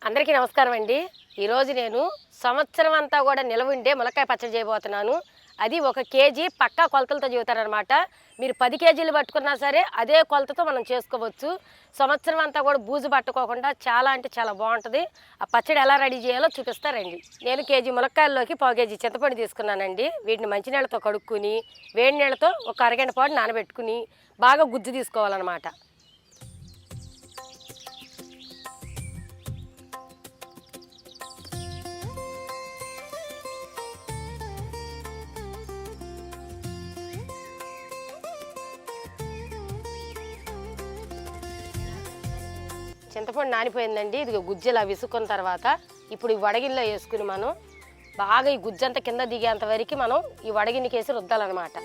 అందరికీ నమస్కారం అండి. ఈరోజు నేను సంవత్సరం అంతా కూడా నిలవ ఉండే ములక్కాయ పచ్చడి చేయబోతున్నాను. అది 1 కేజీ పక్కా కొలతలతో చెబుతారనమాట. మీరు 10 కేజీలు పట్టుకున్నా సరే అదే కొలతతో మనం చేసుకోవచ్చు. సంవత్సరం అంతా కూడా బూజు పట్టుకోకుండా చాలా అంటే చాలా బాగుంటుంది. ఆ పచ్చడి ఎలా రెడీ చేయాలో చూపిస్తారండి. నేను కేజీ ములక్కాయల్లోకి పావు కేజీ చింతపండు తీసుకున్నానండి. వీటిని మంచినీళ్ళతో కడుక్కుని వేడి నీళ్ళతో ఒక అరగంట పాటు నానబెట్టుకుని బాగా గుజ్జు తీసుకోవాలన్నమాట. చింతపండు నానిపోయిందండి. ఇది గుజ్జులా విసుక్కున్న తర్వాత ఇప్పుడు ఈ వడగిల్లో వేసుకుని మనం బాగా ఈ గుజ్జంతా కింద దిగేంత వరకు మనం ఈ వడగిన్నికి వేసి రుద్దాలన్నమాట.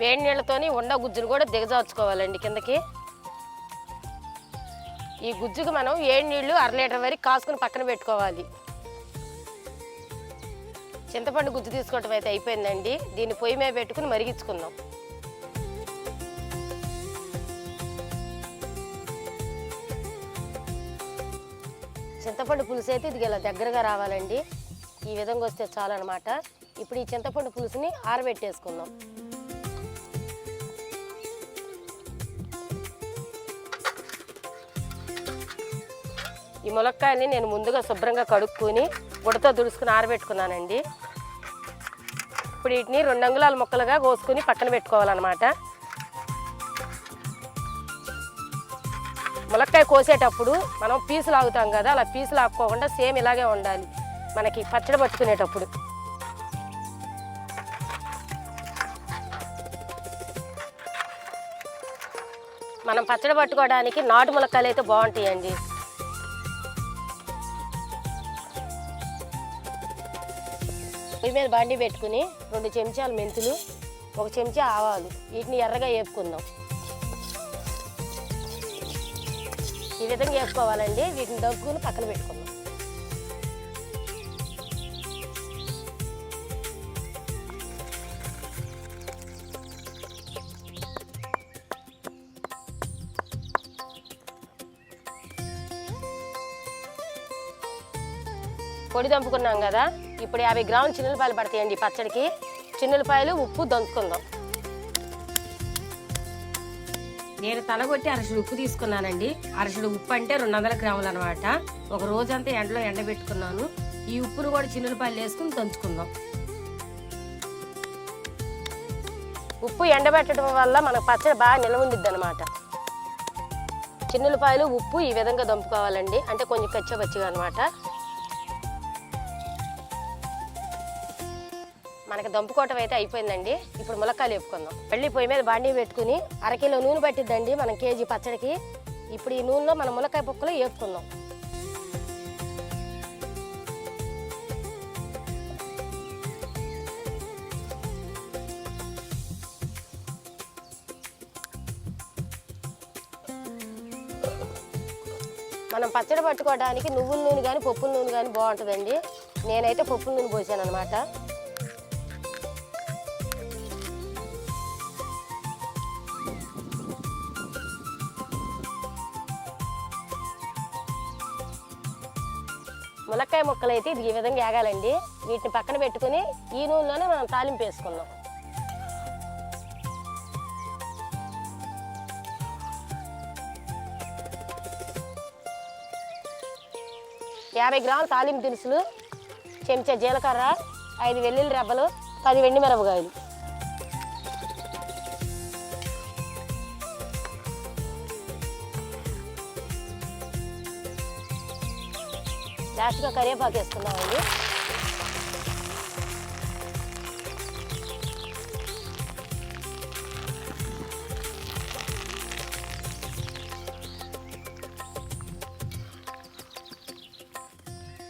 వేడి నీళ్ళతోని ఉండ గుజ్జును కూడా దిగజార్చుకోవాలండి కిందకి. ఈ గుజ్జుకు మనం 7 నీళ్ళు 1/2 లీటర్ వరకు కాసుకుని పక్కన పెట్టుకోవాలి. చింతపండు గుజ్జు తీసుకోవటం అయితే అయిపోయిందండి. దీన్ని పొయ్యి మీద పెట్టుకుని మరిగించుకుందాం. చింతపండు పులుసు అయితే ఇది ఇలా దగ్గరగా రావాలండి. ఈ విధంగా వస్తే చాలు అనమాట. ఇప్పుడు ఈ చింతపండు పులుసుని ఆరబెట్టేసుకుందాం. ఈ ములక్కాయని నేను ముందుగా శుభ్రంగా కడుక్కొని గుడతో దుడుచుకుని ఆరబెట్టుకున్నానండి. ఇప్పుడు వీటిని 2 అంగుళాల ముక్కలుగా కోసుకుని పక్కన పెట్టుకోవాలన్నమాట. ములక్కాయ కోసేటప్పుడు మనం పీసులు ఆగుతాం కదా, అలా పీసులు ఆపుకోకుండా సేమ్ ఇలాగే ఉండాలి మనకి పచ్చడి పట్టుకునేటప్పుడు. మనం పచ్చడి పట్టుకోవడానికి నాటు ములక్కాయలు అయితే బాగుంటాయండి. పొయ్యి మీద బాండి పెట్టుకుని 2 చెంచాలు మెంతులు, 1 చెంచా ఆవాలు వీటిని ఎర్రగా వేపుకుందాం. ఈ విధంగా వేసుకోవాలండి. వీటిని దగ్గుని పక్కన పెట్టుకుందాం. పొడి దంపుకున్నాం కదా, ఇప్పుడు 50 గ్రాములు చిన్నులపాయలు పడతాయండి పచ్చడికి. చిన్నులపాయలు ఉప్పు దంచుకుందాం. నేను తలగొట్టి అరచుడు ఉప్పు తీసుకున్నానండి. అరచుడు ఉప్పు అంటే 200 గ్రాములు అనమాట. ఒక రోజంతా ఎండలో ఎండబెట్టుకున్నాను. ఈ ఉప్పును కూడా చిన్నులపాయలు వేసుకుని దంచుకుందాం. ఉప్పు ఎండబెట్టడం వల్ల మనకు పచ్చడి బాగా నిల్వ ఉండిద్ది అనమాట. చిన్నులపాయలు ఉప్పు ఈ విధంగా దంపుకోవాలండి, అంటే కొంచెం కచ్చపచ్చిగా అనమాట. మనకి దంపుకోవటం అయితే అయిపోయిందండి. ఇప్పుడు ములక్కాయలు వేపుకుందాం. మళ్ళీ పొయ్యి మీద బాండీ పెట్టుకుని 1 కిలో నూనె పట్టిద్దండి మనం కేజీ పచ్చడికి. ఇప్పుడు ఈ నూనెలో మనం ములక్కాయ పొక్కులు వేపుకుందాం. మనం పచ్చడి పట్టుకోవడానికి నువ్వుల నూనె కానీ పప్పుల నూనె కానీ బాగుంటుందండి. నేనైతే పప్పుల నూనె పోసాను అనమాట. ములక్కాయ ముక్కలు అయితే ఇది ఈ విధంగా వేగాలండి. వీటిని పక్కన పెట్టుకుని ఈ నూనెలోనే మనం తాలింపు వేసుకుందాం. యాభై గ్రాముల తాలింపు దినుసులు, చెంచా జీలకర్ర, 5 వెల్లుల్లి రెబ్బలు, 10 ఎండు మిరపకాయలు. లాస్ట్గా కరివేపాకు వేసుకుందామండి.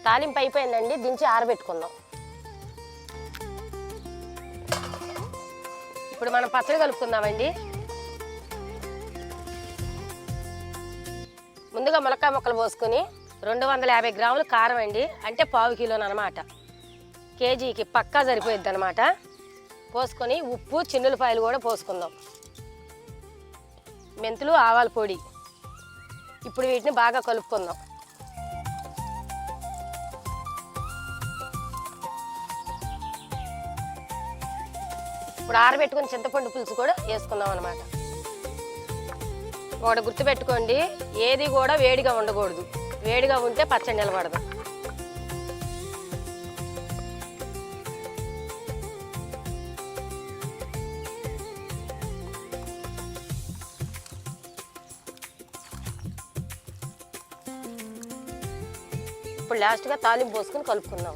తాలింపు అయిపోయిందండి. దించి ఆరబెట్టుకుందాం. ఇప్పుడు మనం పచ్చడి కలుపుకుందామండి. ముందుగా ములక్కాయ ముక్కలు పోసుకొని 250 గ్రాములు కారం అండి, అంటే 1/4 కిలోను అనమాట. కేజీకి పక్కా సరిపోయిద్ది అనమాట. పోసుకొని ఉప్పు చిన్నులపాయలు కూడా పోసుకుందాం. మెంతులు ఆవాల పొడి. ఇప్పుడు వీటిని బాగా కలుపుకుందాం. ఇప్పుడు ఆరబెట్టుకుని చింతపండు పులుసు కూడా వేసుకుందాం అన్నమాట. ఒకటి గుర్తుపెట్టుకోండి, ఏది కూడా వేడిగా ఉండకూడదు. వేడిగా ఉంటే పచ్చడి నిలబడదు. ఇప్పుడు లాస్ట్గా తాలింపు పోసుకొని కలుపుకుందాం.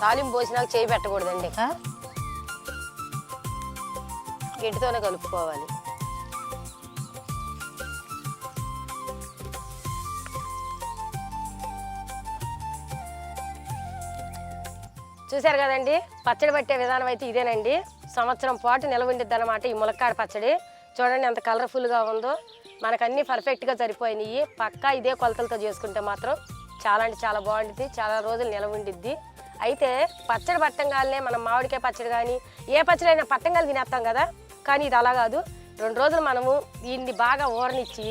తాలింపు పోసినాక చేయి పెట్టకూడదండి, గెంటితోనే కలుపుకోవాలి. చూశారు కదండి, పచ్చడి పట్టే విధానం అయితే ఇదేనండి. సంవత్సరం పాటు నిల్వ ఉండిద్ది అన్నమాట ఈ ములక్కాడ పచ్చడి. చూడండి ఎంత కలర్ఫుల్గా ఉందో. మనకు అన్నీ పర్ఫెక్ట్గా సరిపోయినాయి. పక్కా ఇదే కొలతలతో చేసుకుంటే మాత్రం చాలా అంటే చాలా బాగుంటుంది, చాలా రోజులు నిల్వ ఉండిద్ది. అయితే పచ్చడి పట్టంగానే మనం మామిడికాయ పచ్చడి కానీ ఏ పచ్చడి అయినా పట్టంగాలు తినేస్తాం కదా, కానీ ఇది అలా కాదు. 2 రోజులు మనము దీన్ని బాగా ఊరనిచ్చి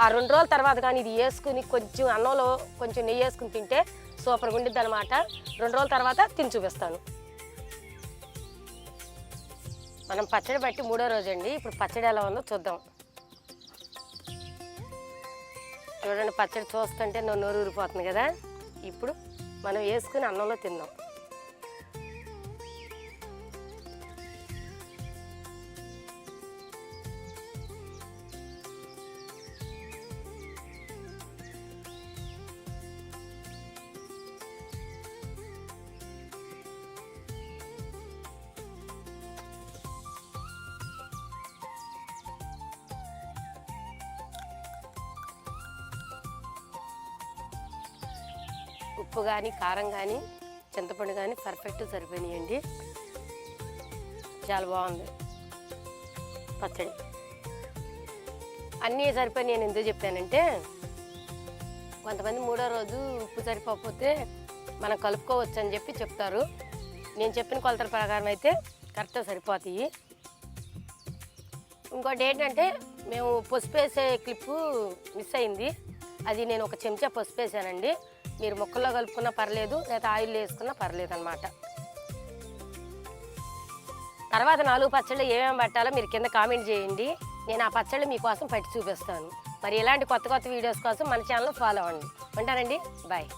ఆ 2 రోజుల తర్వాత కానీ ఇది వేసుకుని కొంచెం అన్నంలో కొంచెం నెయ్యి వేసుకుని తింటే సూపర్గా ఉండిద్ది అనమాట. 2 రోజుల తర్వాత తిని చూపిస్తాను. మనం పచ్చడి పట్టి 3వ రోజు అండి. ఇప్పుడు పచ్చడి ఎలా ఉందో చూద్దాం. చూడండి, పచ్చడి చూస్తుంటే నోరు ఊరిపోతుంది కదా. ఇప్పుడు మనం వేసుకుని అన్నంలో తిందాం. ఉప్పు కానీ కారం కానీ చింతపండు కానీ పర్ఫెక్ట్ సరిపోయినాయండి. చాలా బాగుంది పచ్చడి. అన్నీ సరిపోయి నేను ఎందుకు చెప్పానంటే, కొంతమంది 3వ రోజు ఉప్పు సరిపోతే మనం కలుపుకోవచ్చు అని చెప్పి చెప్తారు. నేను చెప్పిన కొలతల ప్రకారం అయితే కరెక్ట్గా సరిపోతాయి. ఇంకోటి ఏంటంటే, మేము పసుపు వేసే క్లిప్పు మిస్ అయింది. అది నేను 1 చెంచా పసుపు వేసానండి. మీరు ముక్కల్లో కలుపుకున్నా పర్లేదు, లేదా ఆయిల్ వేసుకున్నా పర్లేదు అనమాట. తర్వాత 4 పచ్చళ్ళు ఏమేమి పట్టాలో మీరు కింద కామెంట్ చేయండి. నేను ఆ పచ్చళ్ళు మీకోసం పట్టి చూపిస్తాను. మరి ఇలాంటి కొత్త వీడియోస్ కోసం మన ఛానల్ ఫాలో అవ్వండి. ఉంటానండి, బాయ్.